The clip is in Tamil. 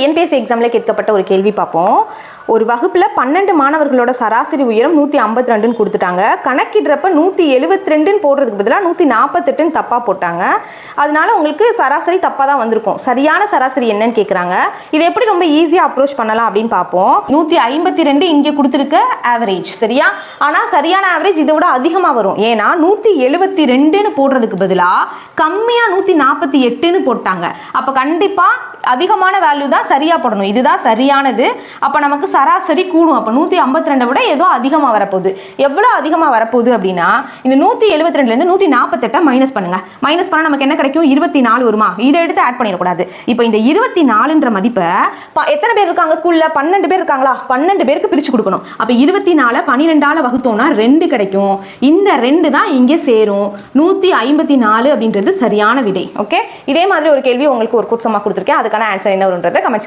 என்பிஎஸ்சி எக்ஸாமில் கேட்கப்பட்ட ஒரு கேள்வி பார்ப்போம். ஒரு வகுப்பில் 12 மாணவர்களோட சராசரி உயரம் 152ன்னு கொடுத்துட்டாங்க. கணக்கிடுறப்ப 172ன்னு போடுறதுக்கு பதிலாக 148ன்னு தப்பாக போட்டாங்க. அதனால உங்களுக்கு சராசரி தப்பாக தான் வந்திருக்கும். சரியான சராசரி என்னன்னு கேட்குறாங்க. இதை எப்படி ரொம்ப ஈஸியாக அப்ரோச் பண்ணலாம் அப்படின்னு பார்ப்போம். 152 இங்கே கொடுத்துருக்க ஆவரேஜ் சரியா? ஆனால் சரியான ஆவரேஜ் இதை விட அதிகமாக வரும். ஏன்னா 172ன்னு போடுறதுக்கு பதிலாக கம்மியாக 148ன்னு போட்டாங்க. அப்போ கண்டிப்பாக அதிகமான வேல்யூ தான் சரியாக போடணும். இதுதான் சரியானது. அப்போ நமக்கு சராசரி கூடும். அப்போ 152 விட ஏதோ அதிகமாக வரப்போகுது. எவ்வளோ அதிகமாக வரப்போகுது அப்படின்னா இந்த 172லேருந்து 148 மைனஸ் பண்ணுங்க. மைனஸ் பண்ணால் நமக்கு என்ன கிடைக்கும்? 24 வருமா? இதை எடுத்து ஆட் பண்ணிடக்கூடாது. இப்போ இந்த 24ன்ற மதிப்பை எத்தனை பேர் இருக்காங்க ஸ்கூலில்? 12 பேர் இருக்காங்களா? 12 பேருக்கு பிரித்து கொடுக்கணும். அப்போ 24 12ஆல் வகுத்தோம்னா 2 கிடைக்கும். இந்த 2 தான் இங்கே சேரும். 154 அப்படின்றது சரியான விடை. ஓகே, இதே மாதிரி ஒரு கேள்வி உங்களுக்கு ஒரு குட்சமாக கொடுத்துருக்கேன். அதுக்கான ஆன்சர் என்ன வரும்ன்றதை கமெண்ட்